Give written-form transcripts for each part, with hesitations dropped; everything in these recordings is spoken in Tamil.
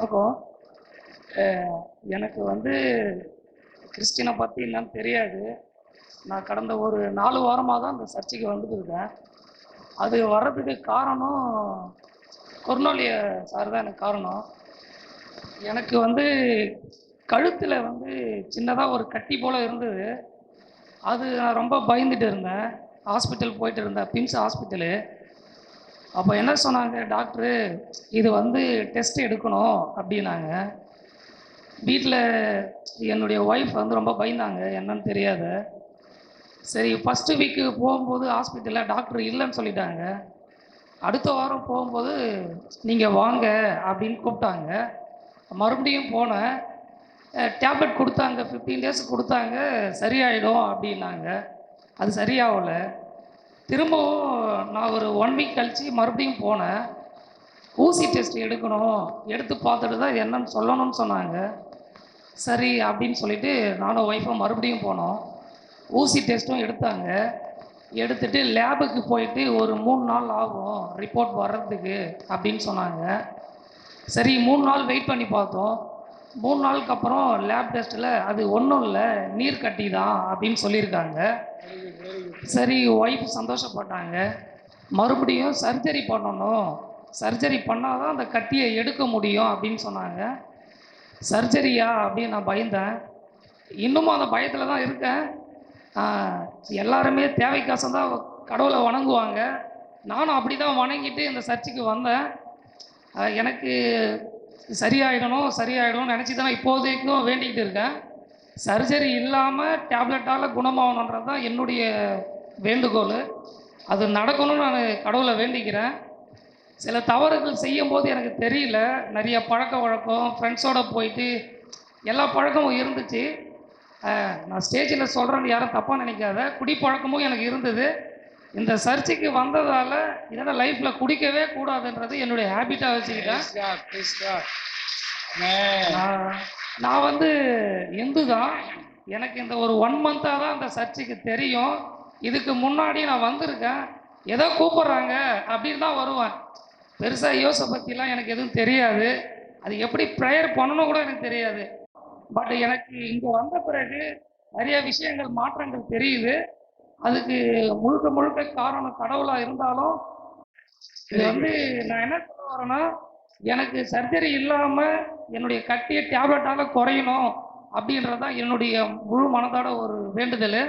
வணக்கம். எனக்கு வந்து கிறிஸ்டினை பற்றி என்னன்னு தெரியாது. நான் கடந்த ஒரு 4 வாரமாக தான் அந்த சர்ச்சுக்கு வந்துட்டுருக்கேன். அது வர்றதுக்கு காரணம் கொர்னோலிய சார் தான் எனக்கு காரணம். எனக்கு வந்து கழுத்தில் வந்து சின்னதாக ஒரு கட்டி போல் இருந்தது. அது நான் ரொம்ப பயந்துட்டு இருந்தேன். ஹாஸ்பிட்டல் போயிட்டு இருந்தேன், பிம்ஸ் ஹாஸ்பிட்டலு. அப்போ என்ன சொன்னாங்க டாக்டரு, இது வந்து டெஸ்ட் எடுக்கணும் அப்படின்னாங்க. வீட்டில் என்னுடைய ஒய்ஃப் வந்து ரொம்ப பயந்தாங்க, என்னன்னு தெரியாத. சரி, ஃபஸ்ட்டு வீக்கு போகும்போது ஹாஸ்பிட்டலில் டாக்டர் இல்லைன்னு சொல்லிட்டாங்க. அடுத்த வாரம் போகும்போது நீங்கள் வாங்க அப்படின்னு கூப்பிட்டாங்க. மறுபடியும் போனேன். டேப்லெட் கொடுத்தாங்க, 15 டேஸ் கொடுத்தாங்க, சரியாயிடும் அப்படின்னாங்க. அது சரியாகலை. திரும்பவும் நான் ஒரு 1 வீக் கழித்து மறுபடியும் போனேன். ஊசி டெஸ்ட் எடுக்கணும், எடுத்து பார்த்துட்டு தான் இது என்னன்னு சொல்லணும்னு சொன்னாங்க. சரி அப்படின்னு சொல்லிட்டு நானும் ஒய்ஃபும் மறுபடியும் போனோம். ஊசி டெஸ்ட்டும் எடுத்தாங்க. எடுத்துகிட்டு லேபுக்கு போயிட்டு ஒரு 3 நாள் ஆகும் ரிப்போர்ட் வர்றதுக்கு அப்படின்னு சொன்னாங்க. சரி, 3 நாள் வெயிட் பண்ணி பார்த்தோம். 3 நாளுக்கு அப்புறம் லேப் டெஸ்ட்டில் அது ஒன்றும் இல்லை, நீர் கட்டி தான் அப்படின்னு சொல்லியிருக்காங்க. சரி, ஒய்ஃப் சந்தோஷப்பட்டாங்க. மறுபடியும் சர்ஜரி பண்ணணும், சர்ஜரி பண்ணால் தான் அந்த கட்டியை எடுக்க முடியும் அப்படின்னு சொன்னாங்க. சர்ஜரியா அப்படின்னு நான் பயந்தேன். இன்னமும் அந்த பயத்தில் தான் இருக்கேன். எல்லாருமே தேவைக்காசம் தான் கடவுளை வணங்குவாங்க. நானும் அப்படி தான் வணங்கிட்டு இந்த சர்ச்சுக்கு வந்தேன். எனக்கு சரியாயிடணும்னு நினச்சி தான் இப்போதைக்கும் வேண்டிக்கிட்டு இருக்கேன். சர்ஜரி இல்லாமல் டேப்லெட்டால் குணமாகணுன்றது தான் என்னுடைய வேண்டுகோள். அது நடக்கணும்னு நான் கடவுளை வேண்டிக்கிறேன். சில தவறுகள் செய்யும்போது எனக்கு தெரியல. நிறைய பழக்க வழக்கம், ஃப்ரெண்ட்ஸோடு போயிட்டு எல்லா பழக்கமும் இருந்துச்சு. நான் ஸ்டேஜில் சொல்கிறேன்னு யாரும் தப்பாக நினைக்காத. குடிப்பழக்கமும் எனக்கு இருந்தது. இந்த சர்ச்சுக்கு வந்ததால் இதெல்லாம் லைஃப்பில் குடிக்கவே கூடாதுன்றது என்னுடைய ஹேபிட்டாக வச்சுக்கிட்டேன். நான் வந்து இந்து தான். எனக்கு இந்த ஒரு 1 மந்த்தாக தான் அந்த சர்ச்சுக்கு தெரியும். இதுக்கு முன்னாடி நான் வந்திருக்கேன். ஏதோ கூப்பிட்றாங்க அப்படின்னு தான் வருவேன். பெருசாக யோசை பற்றிலாம் எனக்கு எதுவும் தெரியாது. அது எப்படி ப்ரேயர் பண்ணணும் கூட எனக்கு தெரியாது. பட் எனக்கு இங்கே வந்த பிறகு நிறைய விஷயங்கள், மாற்றங்கள் தெரியுது. அதுக்கு முழுக்க முழுக்க காரணம் கடவுளாக இருந்தாலும், இது வந்து நான் என்ன சொல்ல வரேன்னா, எனக்கு சர்ஜரி இல்லாமல் என்னுடைய கட்டிய டேப்லெட்டால் குறையணும் அப்படின்றது தான் என்னுடைய முழு மனதோட ஒரு வேண்டுதல்.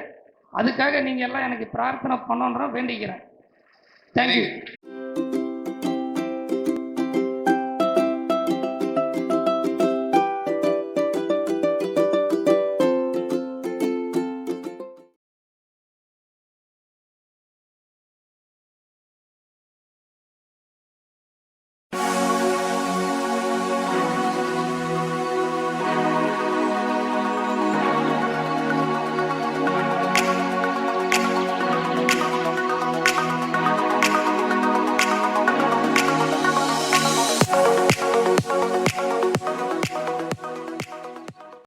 அதுக்காக நீங்கள் எல்லாம் எனக்கு பிரார்த்தனை பண்ணணுன்ற வேண்டிக்கிறேன். தேங்க்யூ.